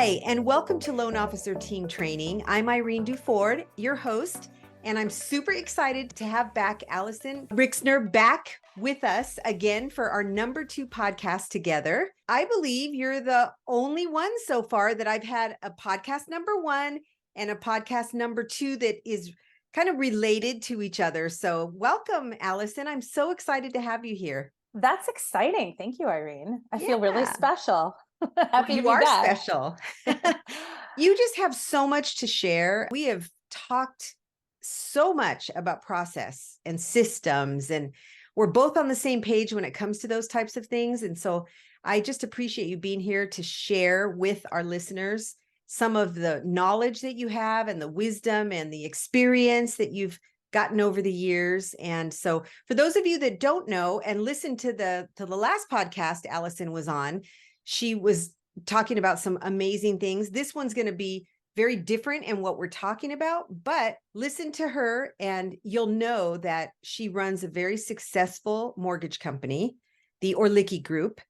Hi, and welcome to Loan Officer Team Training. I'm Irene Duford, your host, and I'm super excited to have back Alyson Rixner back with us again for our number 2 podcast together. I believe you're the only one so far that I've had a podcast number 1 and a podcast number 2 that is kind of related to each other. So welcome, Alyson. I'm so excited to have you here. That's exciting. Thank you, Irene. I feel really special. Happy to be you are back. Special. You just have so much to share. We have talked so much about process and systems, and we're both on the same page when it comes to those types of things. And so I just appreciate you being here to share with our listeners some of the knowledge that you have and the wisdom and the experience that you've gotten over the years. And so for those of you that don't know and listen to the last podcast Alyson was on, she was talking about some amazing things. This one's going to be very different in what we're talking about, but listen to her and you'll know that she runs a very successful mortgage company, the Orlicki Group.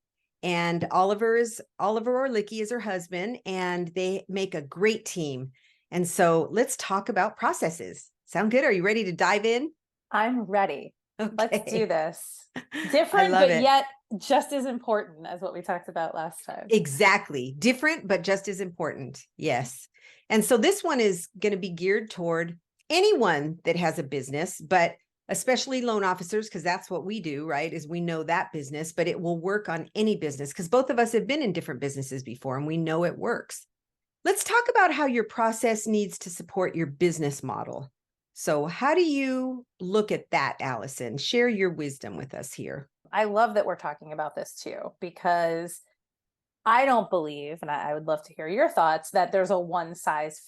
And Oliver Orlicki is her husband, and they make a great team. And so let's talk about processes. Sound good? Are you ready to dive in? I'm ready. Okay. Let's do this. Different, but it. yet just as important as what we talked about last time. Exactly. Different, but just as important. Yes. And so this one is going to be geared toward anyone that has a business, but especially loan officers, because that's what we do, right? Is we know that business, but it will work on any business because both of us have been in different businesses before and we know it works. Let's talk about how your process needs to support your business model. So how do you look at that, Alyson? Share your wisdom with us here. I love that we're talking about this too, because I don't believe, and I would love to hear your thoughts, that there's a one size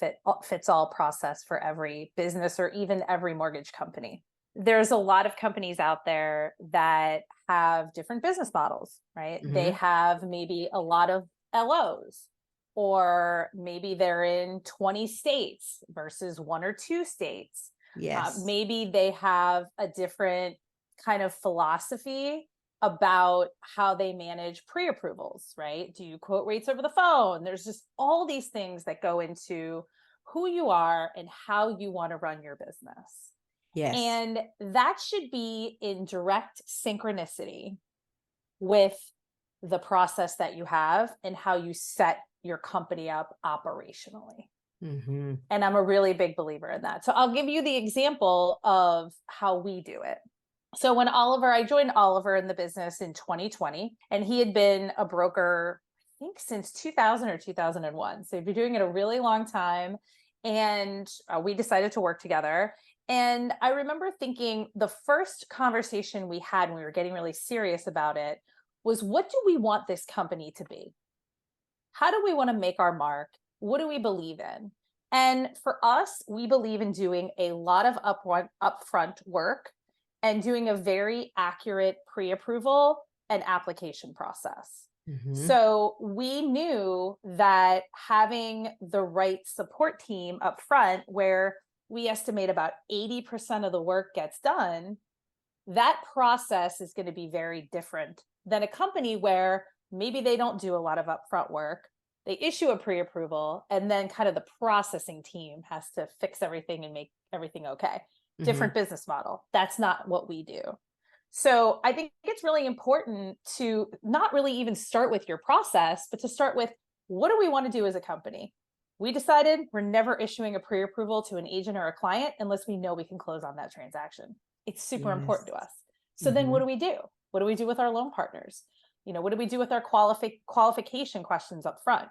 fits all process for every business or even every mortgage company. There's a lot of companies out there that have different business models, right? Mm-hmm. They have maybe a lot of LOs, or maybe they're in 20 states versus 1 or 2 states. Yes. Maybe they have a different kind of philosophy about how they manage pre-approvals, right? Do you quote rates over the phone? There's just all these things that go into who you are and how you want to run your business. Yes. And that should be in direct synchronicity with the process that you have and how you set your company up operationally. Mm-hmm. And I'm a really big believer in that. So I'll give you the example of how we do it. So when I joined Oliver in the business in 2020, and he had been a broker, I think since 2000 or 2001. So he'd been doing it a really long time. And we decided to work together. And I remember thinking the first conversation we had when we were getting really serious about it was, what do we want this company to be? How do we want to make our mark? What do we believe in? And for us, we believe in doing a lot of upfront work and doing a very accurate pre-approval and application process. Mm-hmm. So we knew that having the right support team up front, where we estimate about 80% of the work gets done, that process is going to be very different than a company where maybe they don't do a lot of upfront work. They issue a pre-approval, and then kind of the processing team has to fix everything and make everything okay. Mm-hmm. Different business model. That's not what we do. So I think it's really important to not really even start with your process, but to start with, what do we want to do as a company? We decided we're never issuing a pre-approval to an agent or a client unless we know we can close on that transaction. It's super important to us. So then what do we do? What do we do with our loan partners? What do we do with our qualification questions up front?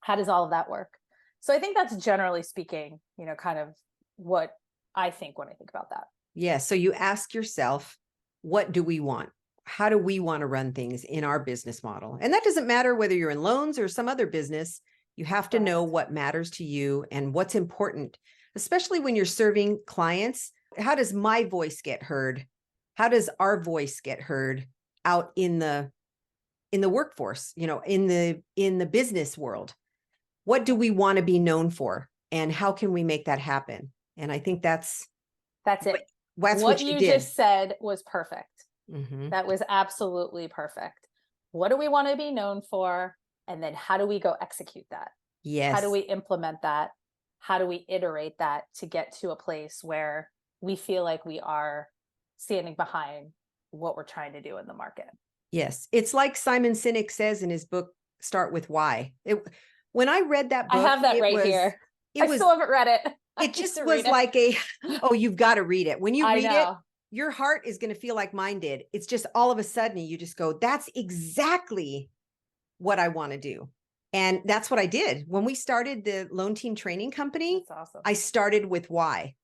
How does all of that work? So I think that's generally speaking, kind of what I think when I think about that. Yeah. So you ask yourself, what do we want? How do we want to run things in our business model? And that doesn't matter whether you're in loans or some other business. You have to know what matters to you and what's important, especially when you're serving clients. How does my voice get heard? How does our voice get heard out in the workforce, in the business world? What do we want to be known for? And how can we make that happen? And I think that's it. That's what you just said was perfect. Mm-hmm. That was absolutely perfect. What do we want to be known for? And then how do we go execute that? How do Yes. we implement that? How do we iterate that to get to a place where we feel like we are standing behind what we're trying to do in the market? Yes. It's like Simon Sinek says in his book, Start with Why. When I read that I book, have that right here. it I was, still haven't read it. I it need just to was read it. like oh, you've got to read it. When you I read it, know. your heart is going to feel like mine did. It's just all of a sudden you just go, that's exactly what I want to do. And that's what I did. When we started the loan team training company, That's awesome. I started with why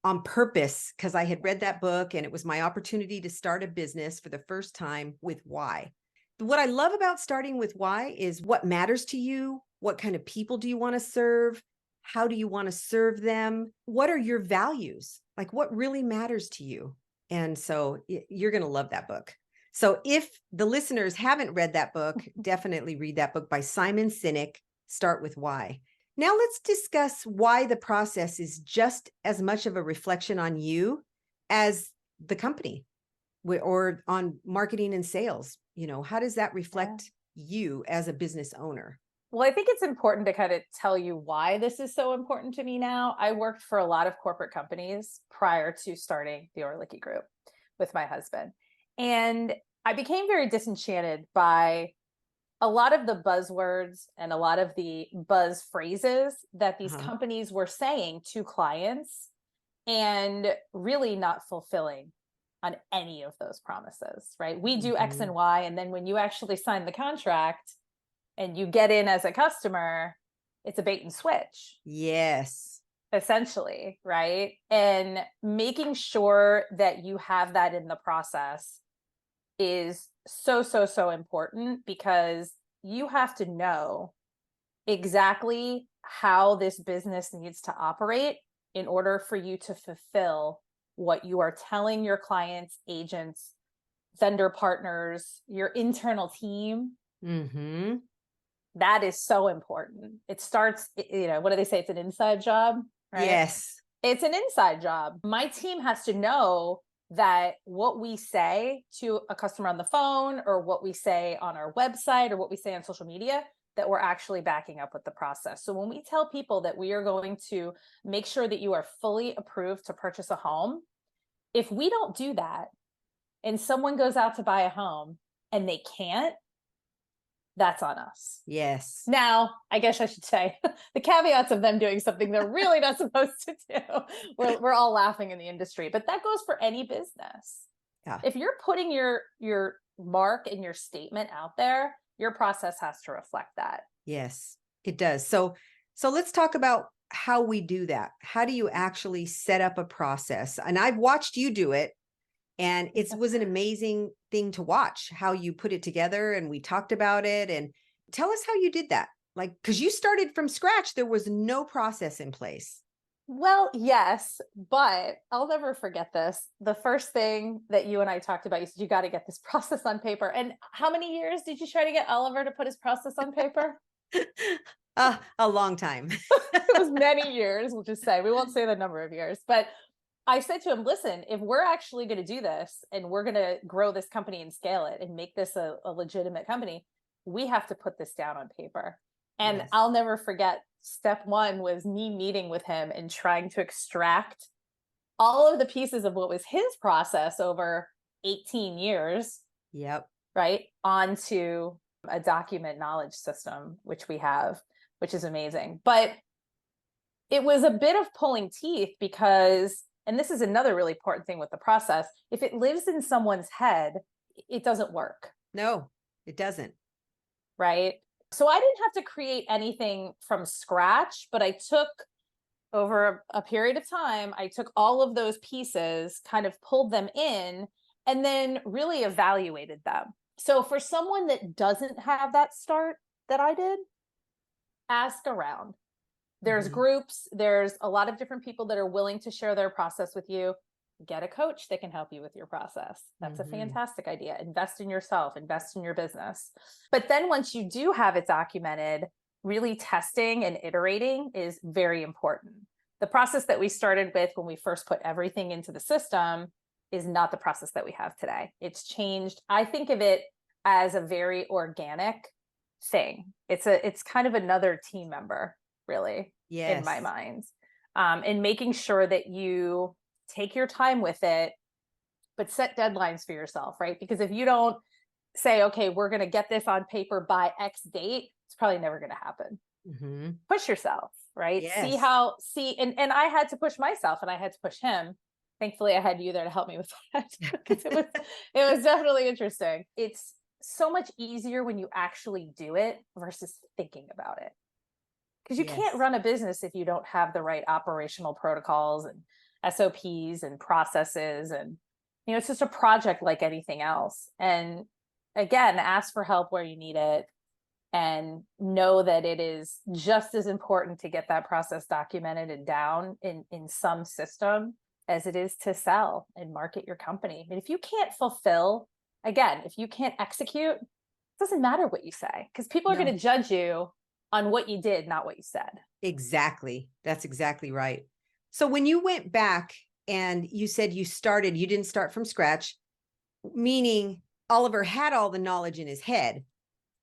on purpose, because I had read that book and it was my opportunity to start a business for the first time with why. What I love about starting with why is what matters to you. What kind of people do you want to serve? How do you want to serve them? What are your values? Like what really matters to you? And so you're going to love that book. So if the listeners haven't read that book, definitely read that book by Simon Sinek, Start with Why. Now let's discuss why the process is just as much of a reflection on you as the company or on marketing and sales. You know, how does that reflect you as a business owner? Well, I think it's important to kind of tell you why this is so important to me now. I worked for a lot of corporate companies prior to starting the Orlicki Group with my husband. And I became very disenchanted by a lot of the buzzwords and a lot of the buzz phrases that these companies were saying to clients and really not fulfilling on any of those promises, right? We do X and Y. And then when you actually sign the contract and you get in as a customer, it's a bait and switch. Yes. Essentially, right? And making sure that you have that in the process is so, so, so important because you have to know exactly how this business needs to operate in order for you to fulfill what you are telling your clients, agents, vendor partners, your internal team. Mm-hmm. That is so important. It starts, what do they say? It's an inside job, right? Yes. It's an inside job. My team has to know that what we say to a customer on the phone or what we say on our website or what we say on social media, that we're actually backing up with the process. So when we tell people that we are going to make sure that you are fully approved to purchase a home, if we don't do that and someone goes out to buy a home and they can't, that's on us. Yes. Now, I guess I should say the caveats of them doing something they're really not supposed to do. We're all laughing in the industry, but that goes for any business. Yeah. If you're putting your mark and your statement out there, your process has to reflect that. Yes, it does. So let's talk about how we do that. How do you actually set up a process? And I've watched you do it. And it was an amazing thing to watch how you put it together. And we talked about it. And tell us how you did that. Like, because you started from scratch, there was no process in place. Well, yes, but I'll never forget this. The first thing that you and I talked about, you said, you got to get this process on paper. And how many years did you try to get Oliver to put his process on paper? A long time. It was many years, we'll just say. We won't say the number of years. But I said to him, listen, if we're actually going to do this and we're going to grow this company and scale it and make this a legitimate company, we have to put this down on paper. And Yes. I'll never forget, step one was me meeting with him and trying to extract all of the pieces of what was his process over 18 years. Yep. Right. Onto a document knowledge system, which we have, which is amazing. But it was a bit of pulling teeth because, and this is another really important thing with the process, if it lives in someone's head, it doesn't work. No, it doesn't. Right. So I didn't have to create anything from scratch, but I took over a period of time, I took all of those pieces, kind of pulled them in, and then really evaluated them. So for someone that doesn't have that start that I did, ask around. There's groups, there's a lot of different people that are willing to share their process with you. Get a coach that can help you with your process. That's a fantastic idea. Invest in yourself, invest in your business. But then once you do have it documented, really testing and iterating is very important. The process that we started with when we first put everything into the system is not the process that we have today. It's changed. I think of it as a very organic thing. It's kind of another team member, really, in my Yes. mind. And making sure that you take your time with it, but set deadlines for yourself, right? Because if you don't say, okay, we're going to get this on paper by X date, it's probably never going to happen. Mm-hmm. Push yourself, right? Yes. And I had to push myself and I had to push him. Thankfully, I had you there to help me with that because it was definitely interesting. It's so much easier when you actually do it versus thinking about it. Because you can't Yes. run a business if you don't have the right operational protocols and SOPs and processes. And, it's just a project like anything else. And again, ask for help where you need it and know that it is just as important to get that process documented and down in some system as it is to sell and market your company. And if you can't fulfill, again, if you can't execute, it doesn't matter what you say because people are going No, to judge you on what you did, not what you said. exactly. That's exactly right. So when you went back and you said you didn't start from scratch, meaning Oliver had all the knowledge in his head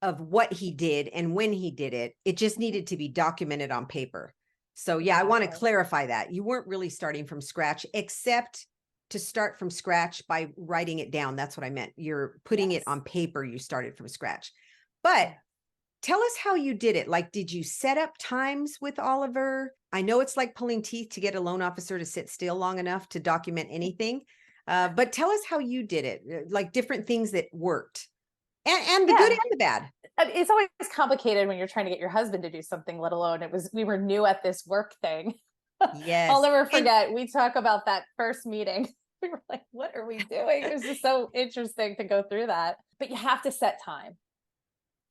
of what he did and when he did it. It just needed to be documented on paper. So yeah, I want to clarify that. You weren't really starting from scratch, except to start from scratch by writing it down. That's what I meant. You're putting it on paper. You started from scratch. But tell us how you did it. Like, did you set up times with Oliver? I know it's like pulling teeth to get a loan officer to sit still long enough to document anything. But tell us how you did it, like different things that worked and the good and the bad. It's always complicated when you're trying to get your husband to do something, let alone we were new at this work thing. Yes. I'll never forget. We talk about that first meeting. We were like, what are we doing? It was just so interesting to go through that. But you have to set time.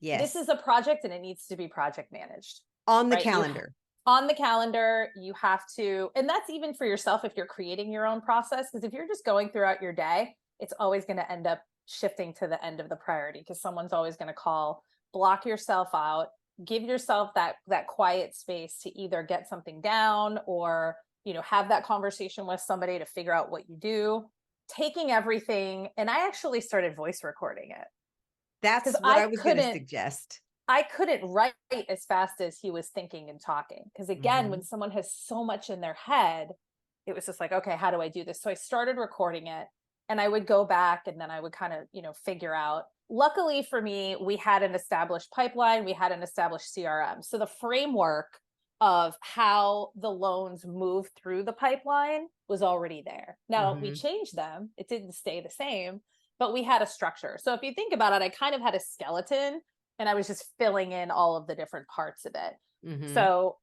Yes. This is a project and it needs to be project managed. On the calendar. On the calendar, you have to, and that's even for yourself if you're creating your own process. Because if you're just going throughout your day, it's always going to end up shifting to the end of the priority because someone's always going to call. Block yourself out, give yourself that quiet space to either get something down or have that conversation with somebody to figure out what you do. Taking everything, and I actually started voice recording it. That's what I was going to suggest. I couldn't write as fast as he was thinking and talking. Because again, when someone has so much in their head, it was just like, okay, how do I do this? So I started recording it and I would go back and then I would kind of, figure out. Luckily for me, we had an established pipeline. We had an established CRM. So the framework of how the loans move through the pipeline was already there. Now we changed them. It didn't stay the same, but we had a structure. So if you think about it, I kind of had a skeleton and I was just filling in all of the different parts of it. So,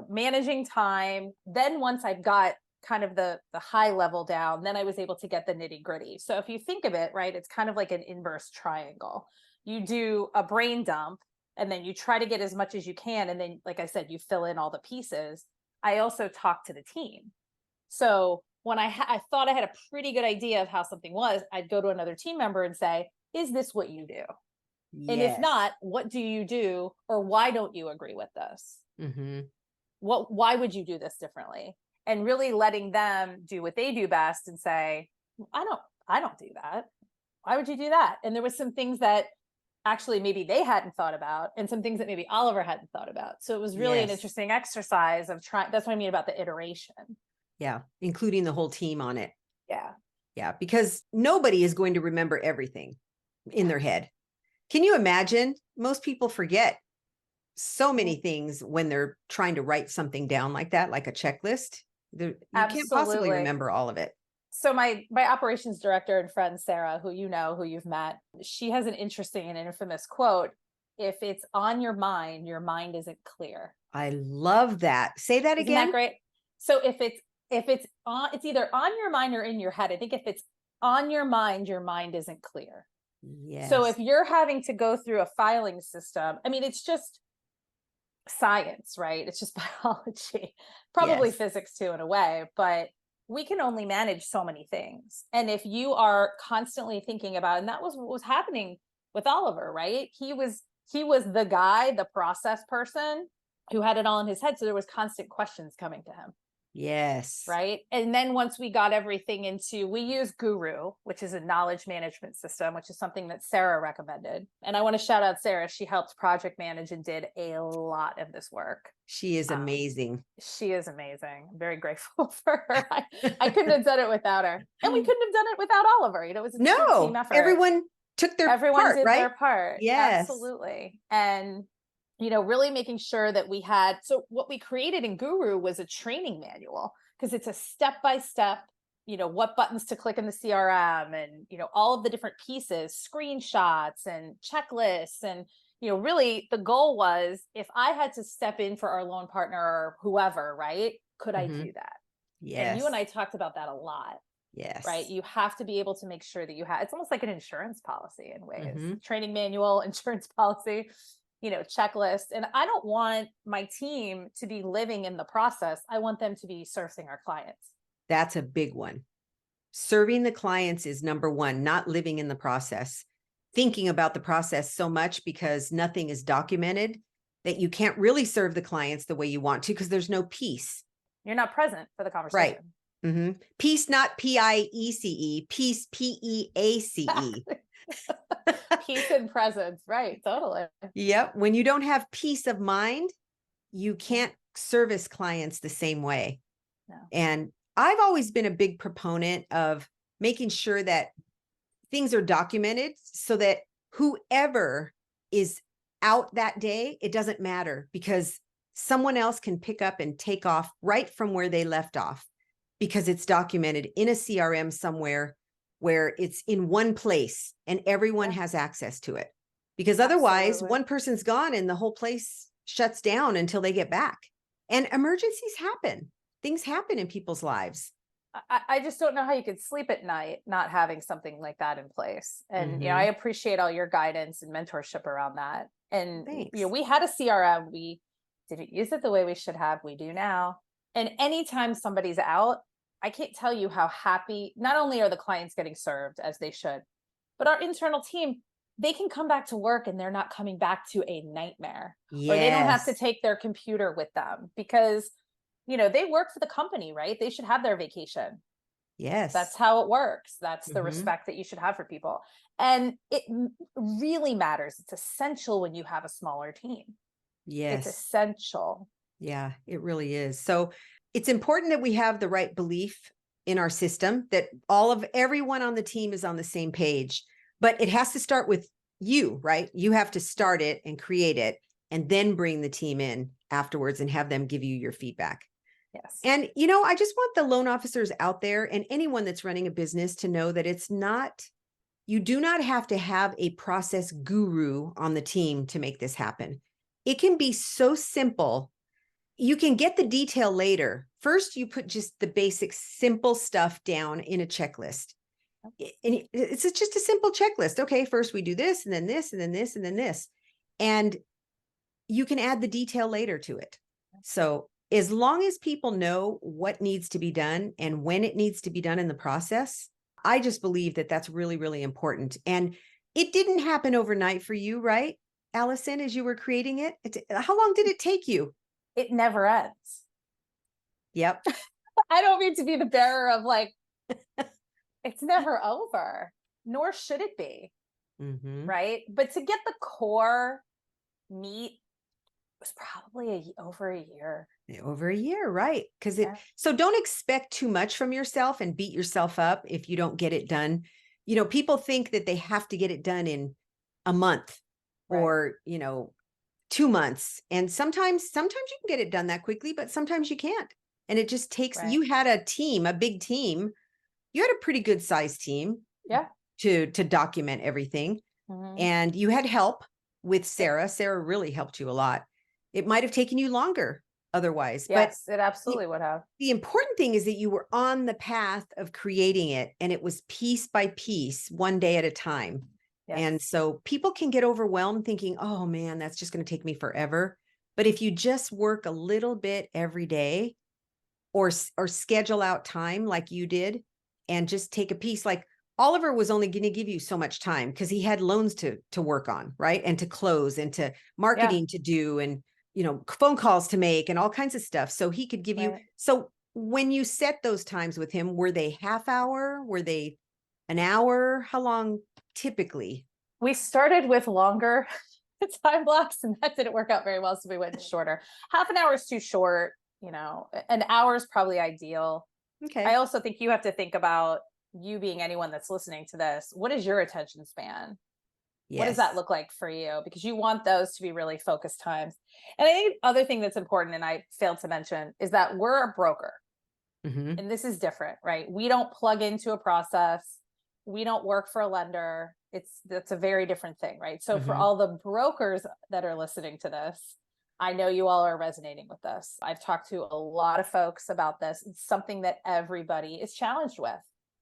managing time. Then once I got kind of the high level down, then I was able to get the nitty gritty. So if you think of it, right, it's kind of like an inverse triangle. You do a brain dump and then you try to get as much as you can. And then, like I said, you fill in all the pieces. I also talk to the team. So when I thought I had a pretty good idea of how something was, I'd go to another team member and say, is this what you do? Yes. And if not, what do you do? Or why don't you agree with this? Why would you do this differently? And really letting them do what they do best and say, I don't do that. Why would you do that? And there was some things that actually maybe they hadn't thought about and some things that maybe Oliver hadn't thought about. So it was really an interesting exercise of trying. That's what I mean about the iteration. Yeah. Including the whole team on it. Yeah. Yeah. Because nobody is going to remember everything in their head. Can you imagine? Most people forget so many things when they're trying to write something down like that, like a checklist. You can't possibly remember all of it. So my operations director and friend, Sarah, who who you've met, she has an interesting and infamous quote. If it's on your mind isn't clear. I love that. Say that again. Isn't that great? So if it's either on your mind or in your head. I think if it's on your mind isn't clear. Yes. So if you're having to go through a filing system, I mean, it's just science, right? It's just biology, probably physics too, in a way, but we can only manage so many things. And if you are constantly thinking about, and that was what was happening with Oliver, right? He was the guy, the process person who had it all in his head. So there was constant questions coming to him. Yes. Right. And then once we got everything into, we use Guru, which is a knowledge management system, which is something that Sarah recommended. And I want to shout out Sarah. She helped project manage and did a lot of this work. She is amazing. She is amazing. I'm very grateful for her. I couldn't have done it without her. And we couldn't have done it without Oliver. You know, it was a team No, effort. everyone took their Everyone part, did right? their part. Yes. Absolutely. And, you know, really making sure that we had, so what we created in Guru was a training manual, because it's a step-by-step, you know, what buttons to click in the CRM and, you know, all of the different pieces, screenshots and checklists. And, you know, really the goal was, if I had to step in for our loan partner or whoever, right, could I do that? Yes. And you and I talked about that a lot. Yes. Right. You have to be able to make sure that you have, it's almost like an insurance policy in ways, training manual, insurance policy, you know, checklist. And I don't want my team to be living in the process. I want them to be servicing our clients. That's a big one. Serving the clients is number one, not living in the process, thinking about the process so much because nothing is documented that you can't really serve the clients the way you want to, because there's no peace. You're not present for the conversation. Right. Peace, not P-I-E-C-E, peace, P-E-A-C-E. Peace and presence. Right. Totally. Yep. When you don't have peace of mind, you can't service clients the same way. No. And I've always been a big proponent of making sure that things are documented so that whoever is out that day, it doesn't matter, because someone else can pick up and take off right from where they left off, because it's documented in a CRM somewhere where it's in one place and everyone has access to it. Because otherwise, one person's gone and the whole place shuts down until they get back. And emergencies happen. Things happen in people's lives. I just don't know how you could sleep at night not having something like that in place. And, you know, I appreciate all your guidance and mentorship around that. And, you know, we had a CRM. We didn't use it the way we should have. We do now. And anytime somebody's out, I can't tell you how happy, not only are the clients getting served as they should, but our internal team, they can come back to work and they're not coming back to a nightmare. Or they don't have to take their computer with them, because, you know, they work for the company, right? They should have their vacation. Yes. That's how it works. That's the respect that you should have for people. And it really matters. It's essential when you have a smaller team. Yes. It's essential. Yeah, it really is. So it's important that we have the right belief in our system, that everyone on the team is on the same page, but it has to start with you, right? You have to start it and create it, and then bring the team in afterwards and have them give you your feedback. Yes. And, you know, I just want the loan officers out there and anyone that's running a business to know that you do not have to have a process guru on the team to make this happen. It can be so simple. You can get the detail later. First, you put just the basic simple stuff down in a checklist. And it's just a simple checklist. Okay, first we do this, and then this, and then this, and then this. And you can add the detail later to it. So as long as people know what needs to be done and when it needs to be done in the process, I just believe that that's really, really important. And it didn't happen overnight for you, right, Alyson, as you were creating it? How long did it take you? It never ends. Yep. I don't mean to be the bearer of like, it's never over, nor should it be. Right. But to get the core meat was probably over a year. Over a year, right? Because so don't expect too much from yourself and beat yourself up if you don't get it done. You know, people think that they have to get it done in a month or, you know, 2 months. And sometimes you can get it done that quickly, but sometimes you can't. And it just takes, you had a team, a big team. You had a pretty good sized team to document everything. And you had help with Sarah. Sarah really helped you a lot. It might have taken you longer otherwise. Yes, but it absolutely would have. The important thing is that you were on the path of creating it, and it was piece by piece, one day at a time. Yes. And so people can get overwhelmed thinking, oh man, that's just going to take me forever. But if you just work a little bit every day, or schedule out time like you did, and just take a piece, like Oliver was only going to give you so much time because he had loans to work on, right? And to close, and to marketing to do, and, you know, phone calls to make, and all kinds of stuff. So he could give you, so when you set those times with him, were they half hour? Were they an hour? How long typically? We started with longer time blocks and that didn't work out very well. So we went shorter. Half an hour is too short. An hour is probably ideal. Okay. I also think you have to think about you being anyone that's listening to this. What is your attention span? Yes. What does that look like for you? Because you want those to be really focused times. And I think the other thing that's important, and I failed to mention, is that we're a broker. Mm-hmm. And this is different, right? We don't plug into a process. We don't work for a lender. That's a very different thing, right? So for all the brokers that are listening to this, I know you all are resonating with this. I've talked to a lot of folks about this. It's something that everybody is challenged with.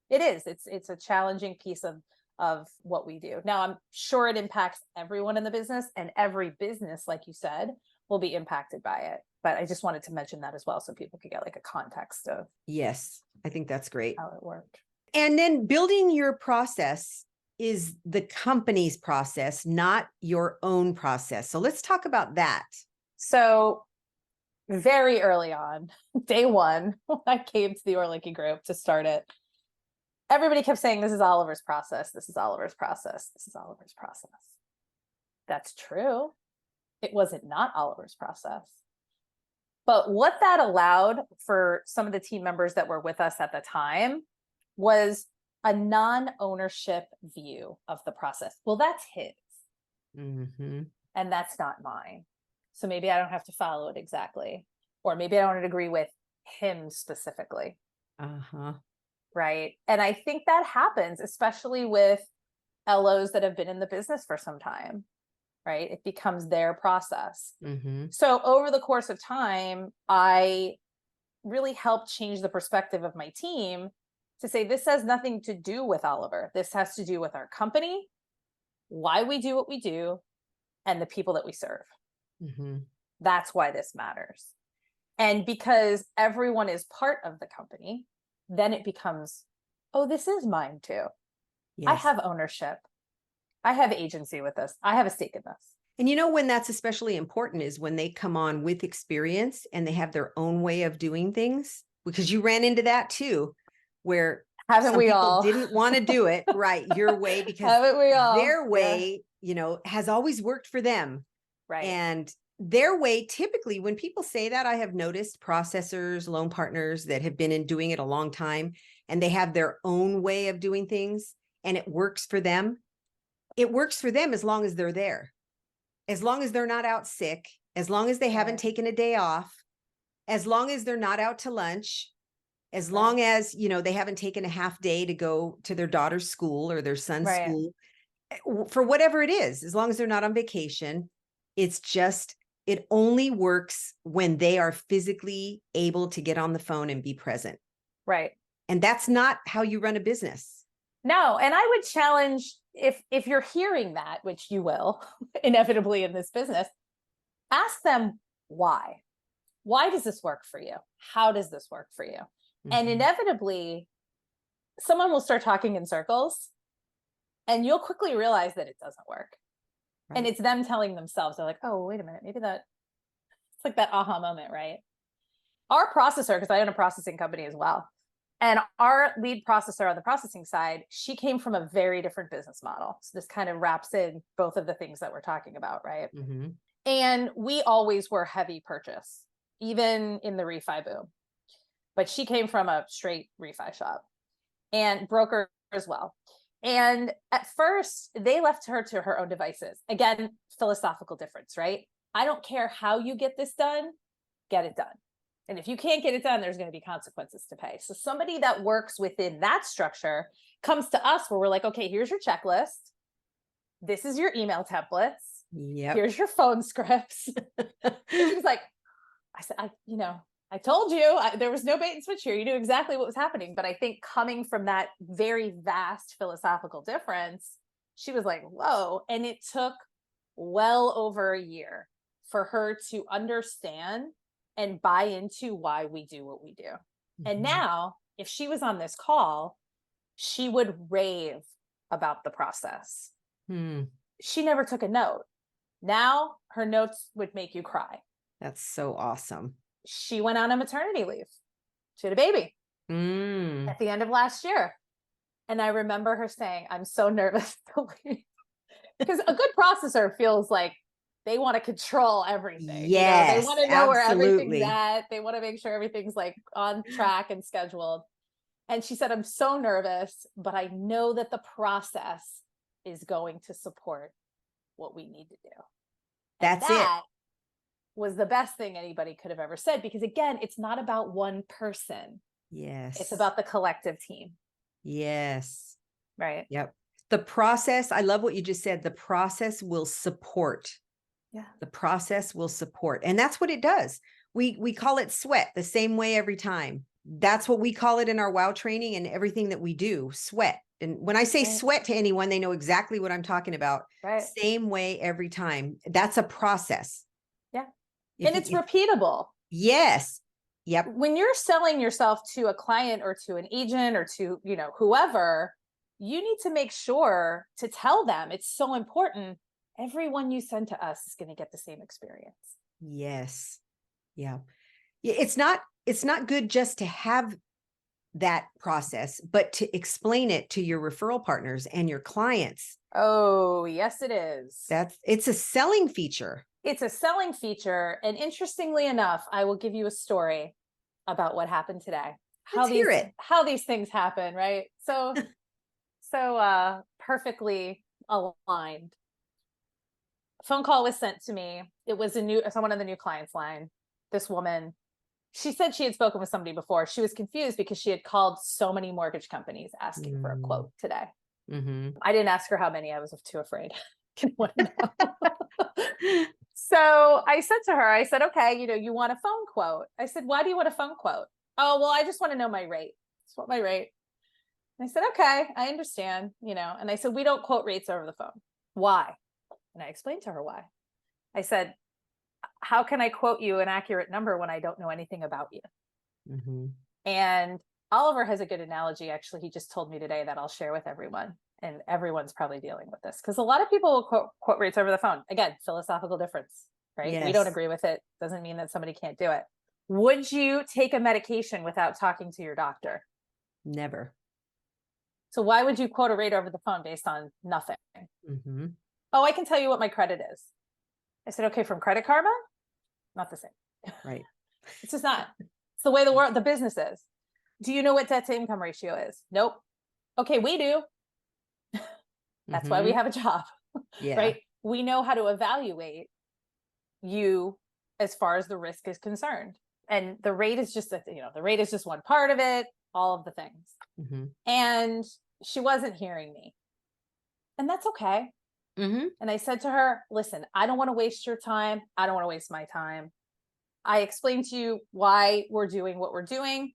It is. It's a challenging piece of what we do. Now, I'm sure it impacts everyone in the business, and every business, like you said, will be impacted by it. But I just wanted to mention that as well, so people could get like a context of Yes, I think that's great. how it worked. And then building your process is the company's process, not your own process. So let's talk about that. So very early on, day one, when I came to the Orlicki Group to start it, everybody kept saying, this is Oliver's process. This is Oliver's process. This is Oliver's process. That's true. It wasn't not Oliver's process. But what that allowed for some of the team members that were with us at the time was a non-ownership view of the process. Well, that's his. And that's not mine. So maybe I don't have to follow it exactly. Or maybe I don't agree with him specifically. Right. And I think that happens, especially with LOs that have been in the business for some time. Right. It becomes their process. So over the course of time, I really helped change the perspective of my team to say, this has nothing to do with Oliver. This has to do with our company, why we do what we do, and the people that we serve. That's why this matters. And because everyone is part of the company, then it becomes, oh, this is mine too. Yes. I have ownership. I have agency with this. I have a stake in this. And when that's especially important is when they come on with experience and they have their own way of doing things, because you ran into that too, where haven't we all didn't want to do it right your way because haven't we all? Their way, has always worked for them. Right. And their way, typically when people say that, I have noticed processors, loan partners that have been in doing it a long time, and they have their own way of doing things and it works for them. It works for them as long as they're there, as long as they're not out sick, as long as they haven't taken a day off, as long as they're not out to lunch, as long as, they haven't taken a half day to go to their daughter's school or their son's school, for whatever it is, as long as they're not on vacation. It's just, it only works when they are physically able to get on the phone and be present. Right. And that's not how you run a business. No. And I would challenge, if you're hearing that, which you will inevitably in this business, ask them why. Why does this work for you? How does this work for you? And inevitably, someone will start talking in circles and you'll quickly realize that it doesn't work. Right. And it's them telling themselves, they're like, oh, wait a minute, maybe it's like that aha moment, right? Our processor, because I own a processing company as well, and our lead processor on the processing side, she came from a very different business model. So this kind of wraps in both of the things that we're talking about, right? And we always were heavy purchase, even in the refi boom. But she came from a straight refi shop and broker as well. And at first, they left her to her own devices. Again, philosophical difference, right? I don't care how you get this done, get it done. And if you can't get it done, there's going to be consequences to pay. So somebody that works within that structure comes to us where we're like, okay, here's your checklist. This is your email templates. Here's your phone scripts. She was like, I said, I told you there was no bait and switch here. You knew exactly what was happening. But I think coming from that very vast philosophical difference, she was like, whoa. And it took well over a year for her to understand and buy into why we do what we do. And now, if she was on this call, she would rave about the process. She never took a note. Now her notes would make you cry. That's so awesome. She went on a maternity leave. She had a baby Mm. at the end of last year. And I remember her saying, I'm so nervous to leave. Because a good processor feels like they want to control everything. You know, they Yes, want to know where everything's absolutely. at. They want to make sure everything's like on track and scheduled. And she said, I'm so nervous, but I know that the process is going to support what we need to do. And That's it. that was the best thing anybody could have ever said, because again, it's not about one person. Yes. It's about the collective team. Yes. Right. Yep. The process, I love what you just said. The process will support. Yeah. The process will support. And that's what it does. We call it sweat the same way every time. That's what we call it in our WOW training and everything that we do, sweat. And when I say sweat to anyone, they know exactly what I'm talking about. Right. Same way every time. That's a process. Yeah. And it's repeatable. Yes. Yep. When you're selling yourself to a client or to an agent or to, you know, whoever, you need to make sure to tell them, it's so important. Everyone you send to us is going to get the same experience. Yes. Yeah. It's not good just to have that process, but to explain it to your referral partners and your clients. Oh, yes, it is. It's a selling feature. It's a selling feature. And interestingly enough, I will give you a story about what happened today. Let's hear it. How these things happen, right? So perfectly aligned. Phone call was sent to me. It was someone on the new clients line. This woman, she said she had spoken with somebody before. She was confused because she had called so many mortgage companies asking for a quote today. Mm-hmm. I didn't ask her how many. I was too afraid. So I said to her, I said, okay, you want a phone quote? I said, why do you want a phone quote? Oh, well, I just want to know my rate. Just want my rate. And I said, okay, I understand, and I said, we don't quote rates over the phone. Why? And I explained to her why. I said, how can I quote you an accurate number when I don't know anything about you? Mm-hmm. And Oliver has a good analogy. Actually, he just told me today that I'll share with everyone. And everyone's probably dealing with this because a lot of people will quote rates over the phone. Again, philosophical difference, right? Yes. We don't agree with it. Doesn't mean that somebody can't do it. Would you take a medication without talking to your doctor? Never. So why would you quote a rate over the phone based on nothing? Mm-hmm. Oh, I can tell you what my credit is. I said, okay, from Credit Karma? Not the same. Right. It's just not. It's the way the business is. Do you know what debt to income ratio is? Nope. Okay, we do. That's why we have a job, Yeah. right? We know how to evaluate you as far as the risk is concerned. And the rate is just, the rate is just one part of it, all of the things. Mm-hmm. And she wasn't hearing me. And that's okay. Mm-hmm. And I said to her, listen, I don't want to waste your time. I don't want to waste my time. I explained to you why we're doing what we're doing.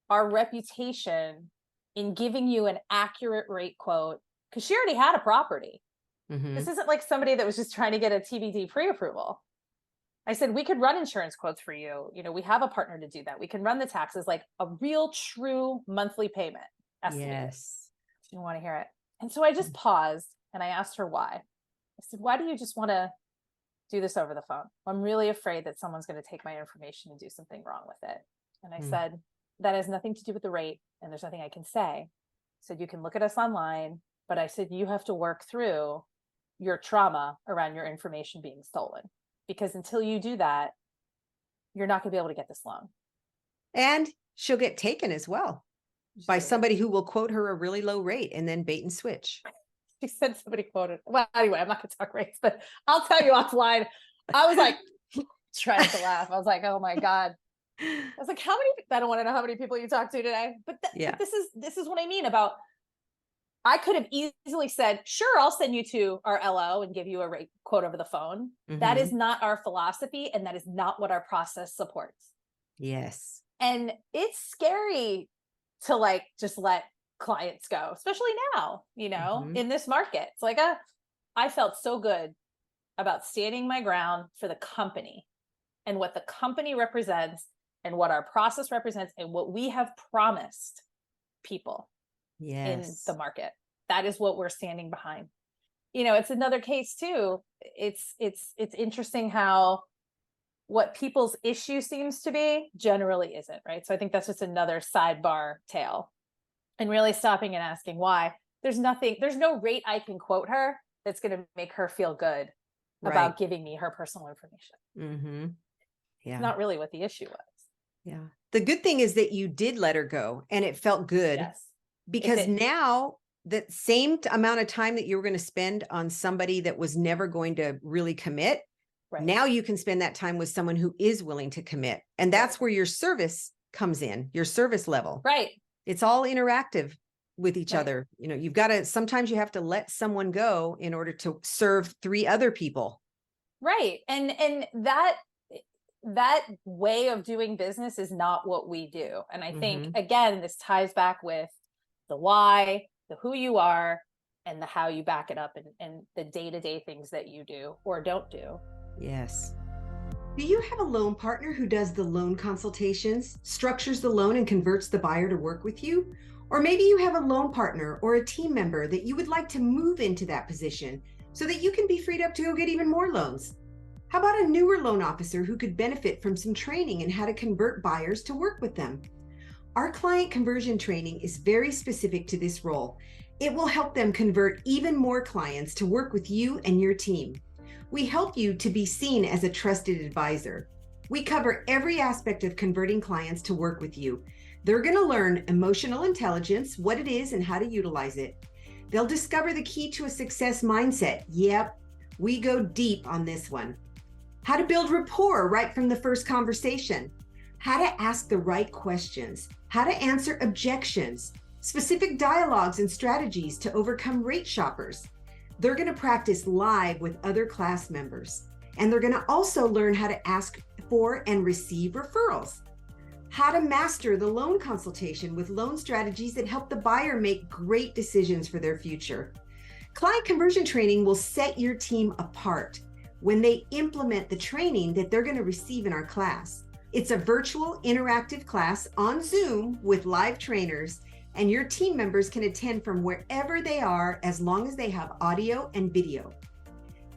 Our reputation in giving you an accurate rate quote, because she already had a property. Mm-hmm. This isn't like somebody that was just trying to get a TBD pre-approval. I said, we could run insurance quotes for you. We have a partner to do that. We can run the taxes like a real true monthly payment estimate. Yes. You want to hear it. And so I just paused and I asked her why. I said, why do you just want to do this over the phone? I'm really afraid that someone's going to take my information and do something wrong with it. And I said, that has nothing to do with the rate. And there's nothing I can say. I said, you can look at us online, but I said, you have to work through your trauma around your information being stolen, because until you do that, you're not going to be able to get this loan. And she'll get taken as well by somebody who will quote her a really low rate and then bait and switch. She said somebody quoted. Well, anyway, I'm not going to talk rates, but I'll tell you offline. I was like, trying to laugh. I was like, oh my God. I was like, I don't want to know how many people you talked to today, but this is what I mean about, I could have easily said, sure, I'll send you to our LO and give you a rate quote over the phone. Mm-hmm. That is not our philosophy. And that is not what our process supports. Yes. And it's scary to just let clients go, especially now, in this market. It's like, I felt so good about standing my ground for the company and what the company represents and what our process represents and what we have promised people in the market. That is what we're standing behind. It's another case too. It's interesting how what people's issue seems to be generally isn't, right? So I think that's just another sidebar tale. And really stopping and asking why. There's no rate I can quote her that's going to make her feel good about giving me her personal information. Mm-hmm. Yeah. It's not really what the issue was. Yeah. The good thing is that you did let her go and it felt good. Yes. Because now that same amount of time that you were going to spend on somebody that was never going to really commit, now you can spend that time with someone who is willing to commit. And that's where your service comes in, your service level. Right. It's all interactive with each other. You know, you've got to, sometimes you have to let someone go in order to serve 3 other people. Right. And that way of doing business is not what we do. And I think, again, this ties back with the why, the who you are, and the how you back it up, and the day-to-day things that you do or don't do. Yes. Do you have a loan partner who does the loan consultations, structures the loan, and converts the buyer to work with you? Or maybe you have a loan partner or a team member that you would like to move into that position so that you can be freed up to go get even more loans. How about a newer loan officer who could benefit from some training in how to convert buyers to work with them? Our client conversion training is very specific to this role. It will help them convert even more clients to work with you and your team. We help you to be seen as a trusted advisor. We cover every aspect of converting clients to work with you. They're going to learn emotional intelligence, what it is and how to utilize it. They'll discover the key to a success mindset. Yep, we go deep on this one. How to build rapport right from the first conversation. How to ask the right questions. How to answer objections. Specific dialogues and strategies to overcome rate shoppers. They're going to practice live with other class members. And they're going to also learn how to ask for and receive referrals. How to master the loan consultation with loan strategies that help the buyer make great decisions for their future. Client conversion training will set your team apart when they implement the training that they're going to receive in our class. It's a virtual interactive class on Zoom with live trainers, and your team members can attend from wherever they are as long as they have audio and video.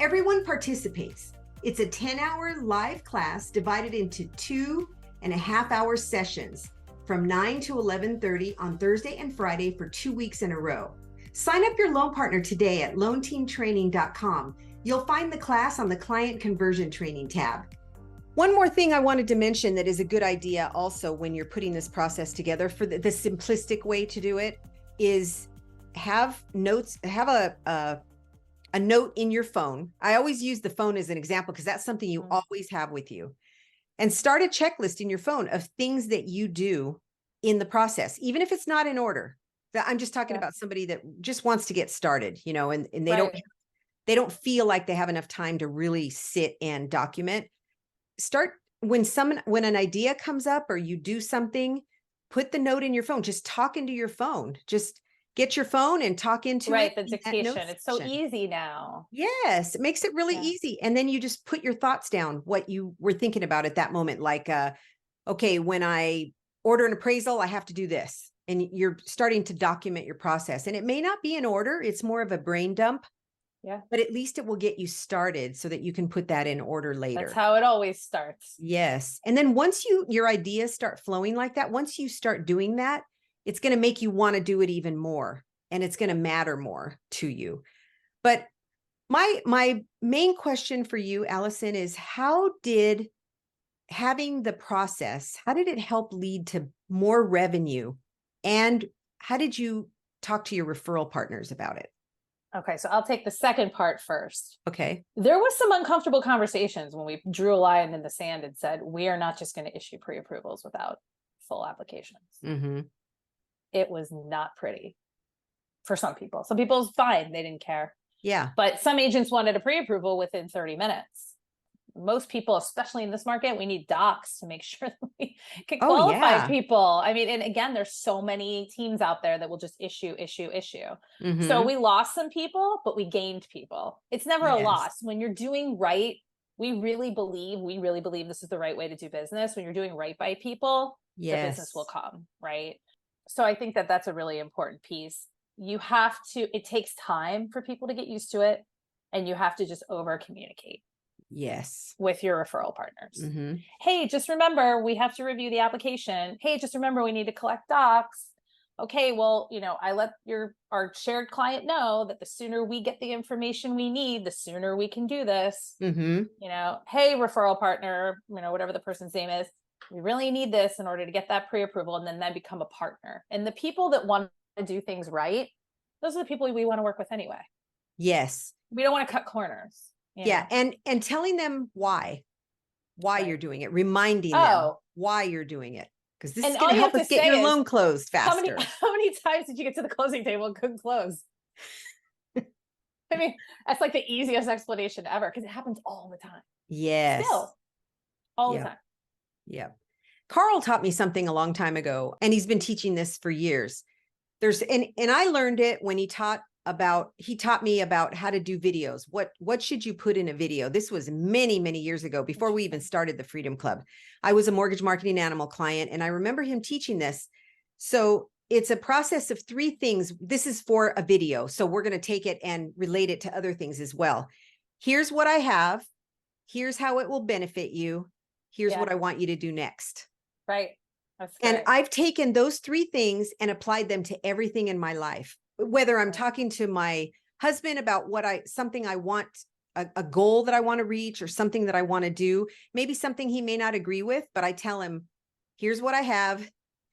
Everyone participates. It's a 10-hour live class divided into 2.5-hour sessions from 9 to 11:30 on Thursday and Friday for 2 weeks in a row. Sign up your loan partner today at loanteamtraining.com. You'll find the class on the Client Conversion Training tab. One more thing I wanted to mention that is a good idea also when you're putting this process together, for the simplistic way to do it is have notes, have a note in your phone. I always use the phone as an example because that's something you always have with you. And start a checklist in your phone of things that you do in the process, even if it's not in order. I'm just talking about somebody that just wants to get started, you know, and they don't feel like they have enough time to really sit and document. Start when an idea comes up or you do something, put the note in your phone, just talk into your phone, just get your phone and talk into it. The dictation. It's so easy now. Yes. It makes it really easy. And then you just put your thoughts down, what you were thinking about at that moment. Like, okay, when I order an appraisal, I have to do this. And you're starting to document your process, and it may not be in order. It's more of a brain dump. Yeah. But at least it will get you started so that you can put that in order later. That's how it always starts. Yes. And then once your ideas start flowing like that, once you start doing that, it's going to make you want to do it even more, and it's going to matter more to you. But my main question for you, Alyson, is how did having the process, how did it help lead to more revenue? And how did you talk to your referral partners about it? Okay, so I'll take the second part first. Okay. There was some uncomfortable conversations when we drew a line in the sand and said, we are not just going to issue pre-approvals without full applications. Mm-hmm. It was not pretty for some people. Some people, it's fine. They didn't care. Yeah. But some agents wanted a pre-approval within 30 minutes. Most people, especially in this market, we need docs to make sure that we can qualify people. I mean, and again, there's so many teams out there that will just issue. Mm-hmm. So we lost some people, but we gained people. It's never a loss. When you're doing right, we really believe this is the right way to do business. When you're doing right by people, the business will come, right? So I think that that's a really important piece. It takes time for people to get used to it, and you have to just over communicate. Yes. with your referral partners. Mm-hmm. Hey, just remember, we have to review the application. Hey, just remember, we need to collect docs. Okay, well, I let our shared client know that the sooner we get the information we need, the sooner we can do this. Mm-hmm. Hey, referral partner, whatever the person's name is, we really need this in order to get that pre-approval, and then they become a partner. And the people that want to do things right, those are the people we want to work with anyway. Yes. We don't want to cut corners. Yeah. And telling them why Right. you're doing it, reminding them why you're doing it. Because this is going to help us get your loan closed faster. How many times did you get to the closing table and couldn't close? I mean, that's like the easiest explanation ever, because it happens all the time. Yes. Still, all the time. Yeah. Carl taught me something a long time ago, and he's been teaching this for years. And I learned it when he taught me about how to do videos. What should you put in a video? This was many, many years ago, before we even started the Freedom Club. I was a mortgage marketing animal client, and I remember him teaching this. So it's a process of 3 things. This is for a video, so we're going to take it and relate it to other things as well. Here's what I have. Here's how it will benefit you. Here's what I want you to do next. Right. That's great. And I've taken those 3 things and applied them to everything in my life. Whether I'm talking to my husband about something I want, a goal that I want to reach, or something that I want to do, maybe something he may not agree with, but I tell him, here's what I have.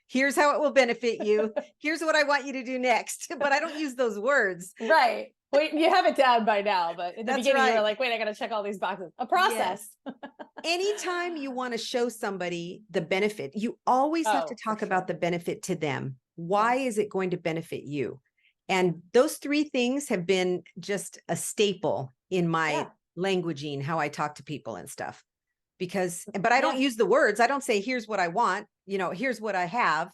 Here's how it will benefit you. Here's what I want you to do next. But I don't use those words. Right. Wait, you have it down by now, but in the beginning you were like, wait, I got to check all these boxes. A process. Yes. Anytime you want to show somebody the benefit, you always have to talk about the benefit to them. Why is it going to benefit you? And those 3 things have been just a staple in my languaging, how I talk to people and stuff. But I don't use the words. I don't say, here's what I want. Here's what I have.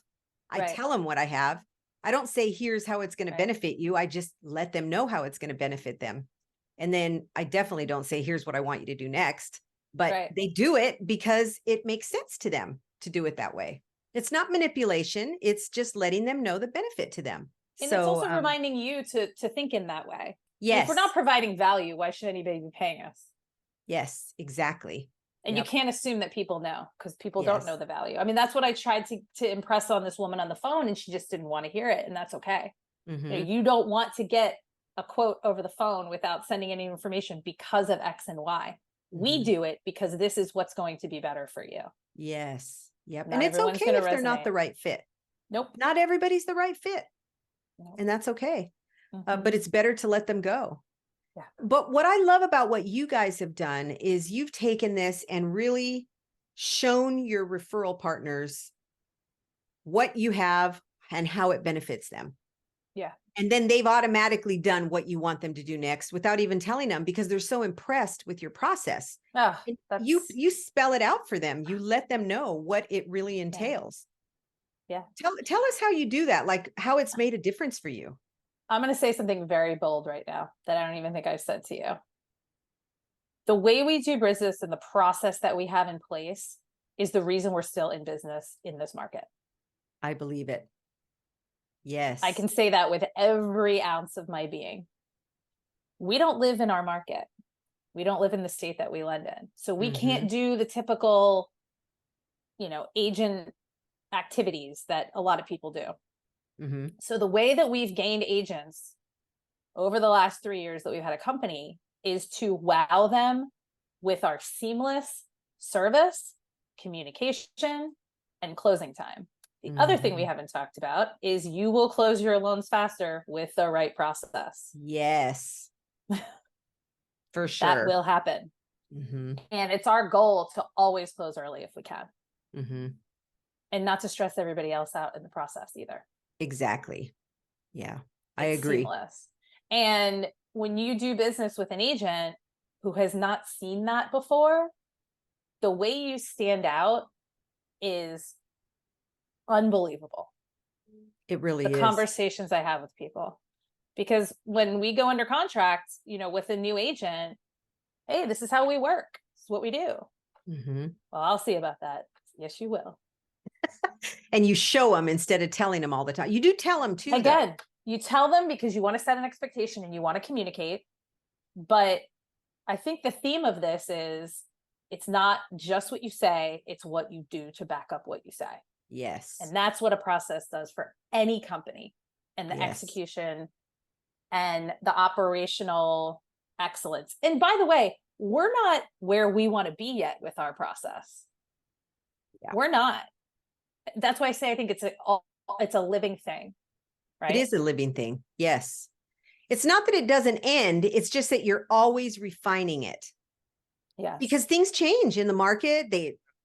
I tell them what I have. I don't say, here's how it's going to benefit you. I just let them know how it's going to benefit them. And then I definitely don't say, here's what I want you to do next. But they do it because it makes sense to them to do it that way. It's not manipulation. It's just letting them know the benefit to them. And it's also reminding you to think in that way. Yes. If we're not providing value, why should anybody be paying us? Yes, exactly. And you can't assume that people know, because people don't know the value. I mean, that's what I tried to impress on this woman on the phone, and she just didn't want to hear it. And that's okay. Mm-hmm. You don't want to get a quote over the phone without sending any information because of X and Y. We do it because this is what's going to be better for you. Yes. Yep. Not and it's okay if they're not the right fit. Nope. Not everybody's the right fit. Nope. And that's okay. But it's better to let them go. Yeah. But what I love about what you guys have done is you've taken this and really shown your referral partners what you have and how it benefits them. Yeah. And then they've automatically done what you want them to do next without even telling them, because they're so impressed with your process. Oh, you spell it out for them. You let them know what it really entails. Yeah. Tell us how you do that, like how it's made a difference for you. I'm going to say something very bold right now that I don't even think I've said to you. The way we do business and the process that we have in place is the reason we're still in business in this market. I believe it. Yes. I can say that with every ounce of my being. We don't live in our market. We don't live in the state that we lend in. So we can't do the typical, agent activities that a lot of people do. So the way that we've gained agents over the last 3 years that we've had a company is to wow them with our seamless service, communication, and closing time. The other thing we haven't talked about is you will close your loans faster with the right process. Yes. For sure. That will happen. And it's our goal to always close early if we can. And not to stress everybody else out in the process either. Exactly. Yeah, I agree. Seamless. And when you do business with an agent who has not seen that before, the way you stand out is unbelievable. It really is. The conversations I have with people, because when we go under contract, with a new agent, hey, this is how we work. This is what we do. Well, I'll see about that. Yes, you will. And you show them instead of telling them all the time. You do tell them too. Again, you tell them because you want to set an expectation and you want to communicate, but I think the theme of this is it's not just what you say, it's what you do to back up what you say. Yes. And that's what a process does for any company, and the Yes. execution and the operational excellence. And by the way, we're not where we want to be yet with our process. Yeah. We're not. That's why I say I think it's a living thing, right? It is a living thing. Yes. It's not that it doesn't end. It's just that you're always refining it. Yes. Because things change in the market.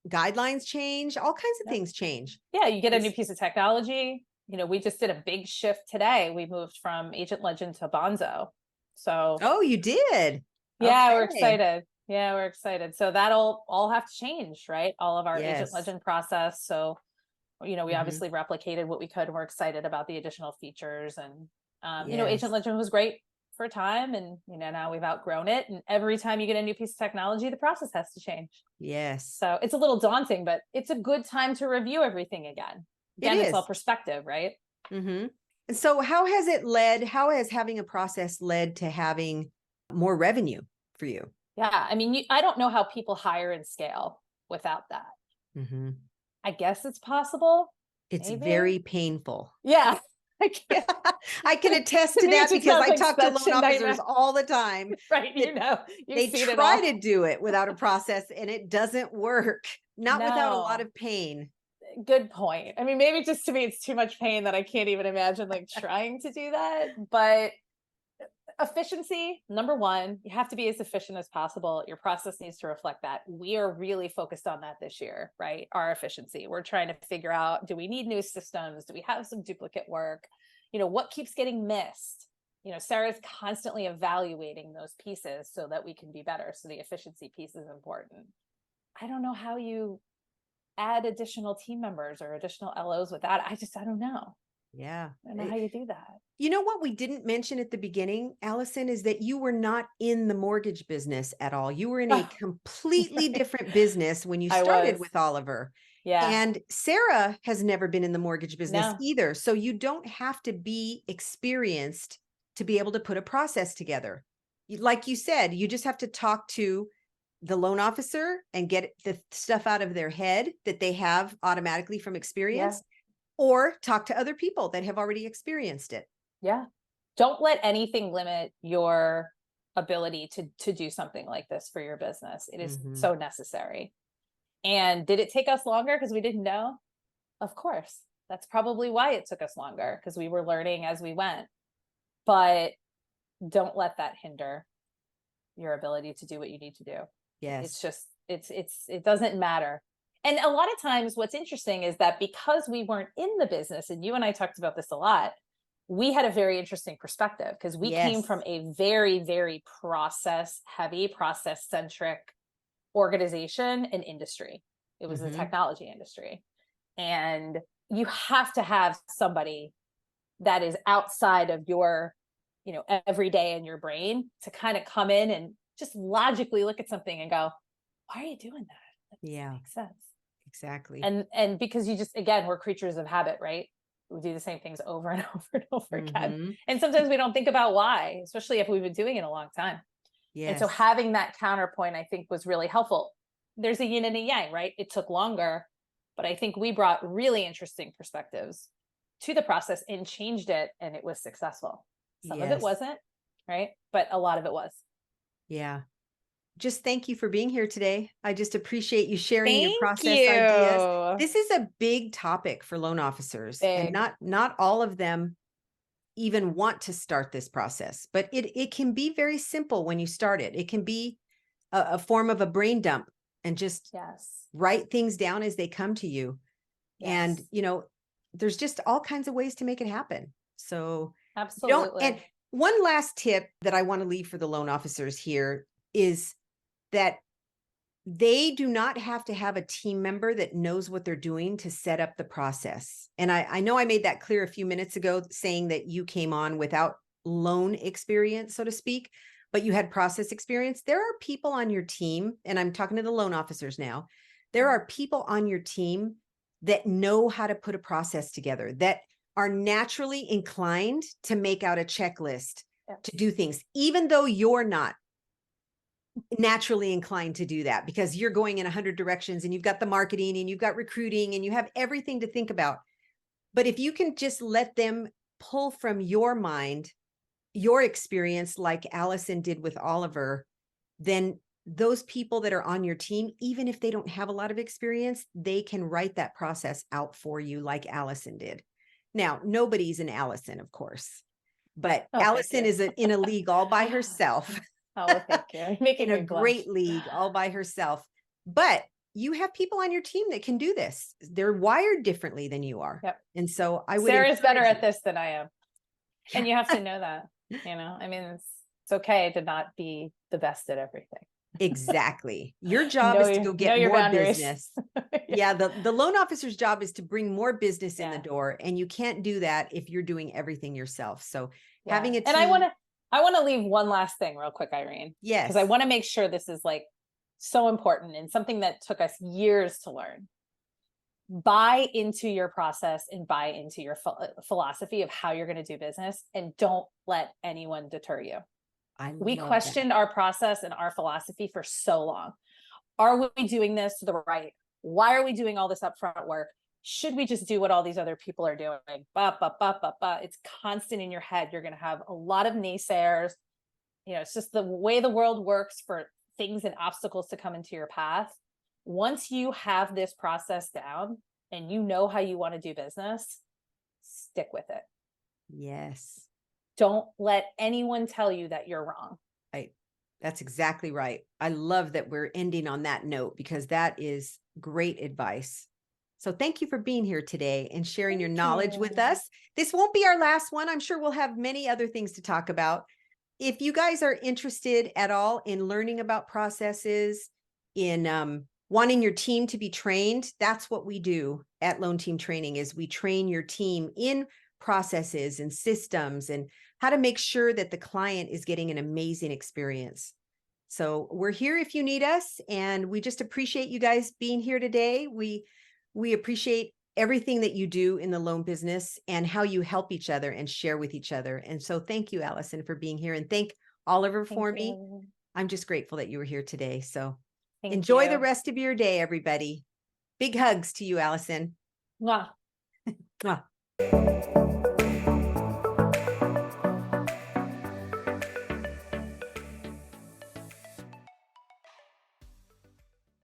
Guidelines change, all kinds of things change. Yeah, you get a new piece of technology. We just did a big shift today. We moved from Agent Legend to Bonzo. So Oh, you did? Yeah, Okay. we're excited. Yeah, we're excited. So that'll all have to change, right? All of our Agent Yes. Legend process. So, we Mhm. obviously replicated what we could, and we're excited about the additional features. And Yes. Agent Legend was great for a time, and now we've outgrown it. And every time you get a new piece of technology, the process has to change. Yes. So it's a little daunting, but it's a good time to review everything again. Again, It it's all is. perspective, right? Mm-hmm. And so how has having a process led to having more revenue for you? Yeah. I mean, I don't know how people hire and scale without that. Mm-hmm. I guess it's possible. It's Maybe. very painful. Yeah. I can't. I can attest To to me, it that just because sounds I like talk to such loan a officers nightmare. all the time. Right. that You've They seen it try all. to do it without a process and it doesn't work. Not without a lot No. of pain. Good point. I mean, maybe just to me, it's too much pain that I can't even imagine like trying to do that. But efficiency, number one, you have to be as efficient as possible. Your process needs to reflect that. We are really focused on that this year, right? Our efficiency. We're trying to figure out, do we need new systems? Do we have some duplicate work? What keeps getting missed? Sarah's constantly evaluating those pieces so that we can be better. So the efficiency piece is important. I don't know how you add additional team members or additional LOs with that. I don't know. Yeah. I don't know how you do that. You know what we didn't mention at the beginning, Alyson, is that you were not in the mortgage business at all. You were in a completely different business when you started with Oliver. Yeah. And Sarah has never been in the mortgage business No. either. So you don't have to be experienced to be able to put a process together. Like you said, you just have to talk to the loan officer and get the stuff out of their head that they have automatically from experience, or talk to other people that have already experienced it. Yeah. Don't let anything limit your ability to do something like this for your business. It is so necessary. And did it take us longer because we didn't know? Of course. That's probably why it took us longer, because we were learning as we went. But don't let that hinder your ability to do what you need to do. Yes. It's just, it doesn't matter. And a lot of times what's interesting is that because we weren't in the business, and you and I talked about this a lot, we had a very interesting perspective because we came from a very, very process heavy, process centric organization and industry. It was the technology industry. And you have to have somebody that is outside of your, every day in your brain to kind of come in and just logically look at something and go, why are you doing that? That doesn't make sense. Exactly. And because you just, again, we're creatures of habit, right? We do the same things over and over and over again. And sometimes we don't think about why, especially if we've been doing it a long time. Yes. And so having that counterpoint, I think, was really helpful. There's a yin and a yang, right? It took longer, but I think we brought really interesting perspectives to the process and changed it, and it was successful. Some of it wasn't, right? But a lot of it was. Yeah. Just thank you for being here today. I just appreciate you sharing your process Thank you. ideas. This is a big topic for loan officers, and not all of them even want to start this process, but it can be very simple when you start it. It can be a form of a brain dump and just write things down as they come to you. And, there's just all kinds of ways to make it happen. So absolutely. And one last tip that I want to leave for the loan officers here is that they do not have to have a team member that knows what they're doing to set up the process. And I know I made that clear a few minutes ago, saying that you came on without loan experience, so to speak, but you had process experience. There are people on your team, and I'm talking to the loan officers now. There are people on your team that know how to put a process together, that are naturally inclined to make out a checklist, to do things, even though you're not. naturally inclined to do that because you're going in 100 directions and you've got the marketing and you've got recruiting and you have everything to think about. But if you can just let them pull from your mind, your experience, like Alyson did with Oliver, then those people that are on your team, even if they don't have a lot of experience, they can write that process out for you like Alyson did. Now, nobody's an Alyson, of course, but Alyson is in a league all by herself. Oh, thank you. You're making in me a blush. great league all by herself. But you have people on your team that can do this. They're wired differently than you are. Yep. And so I would Sarah's better encourage at this than I am. And you have to know that, you know, I mean, it's okay to not be the best at everything. Exactly. Your job is to go get your more boundaries. business. Yeah. The loan officer's job is to bring more business in the Yeah. door. And you can't do that if you're doing everything yourself. So Yeah. having a team. And I want to leave one last thing real quick, Irene. Yes. Because I want to make sure this is like so important and something that took us years to learn. Buy into your process and buy into your philosophy of how you're going to do business, and don't let anyone deter you. We questioned our process and our philosophy for so long. Are we doing this the right? Why are we doing all this upfront work? Should we just do what all these other people are doing? It's constant in your head. You're going to have a lot of naysayers. You know, it's just the way the world works for things and obstacles to come into your path. Once you have this process down and you know how you want to do business, stick with it. Yes. Don't let anyone tell you that you're wrong. Right. That's exactly right. I love that we're ending on that note because that is great advice. So thank you for being here today and sharing your knowledge with us. This won't be our last one. I'm sure we'll have many other things to talk about. If you guys are interested at all in learning about processes, in wanting your team to be trained, that's what we do at Loan Team Training is we train your team in processes and systems and how to make sure that the client is getting an amazing experience. So we're here if you need us, and we just appreciate you guys being here today. We appreciate everything that you do in the loan business and how you help each other and share with each other. And so thank you, Alyson, for being here, and thank Oliver for me. I'm just grateful that you were here today. So enjoy the rest of your day, everybody. Big hugs to you, Alyson. Mwah. Mwah.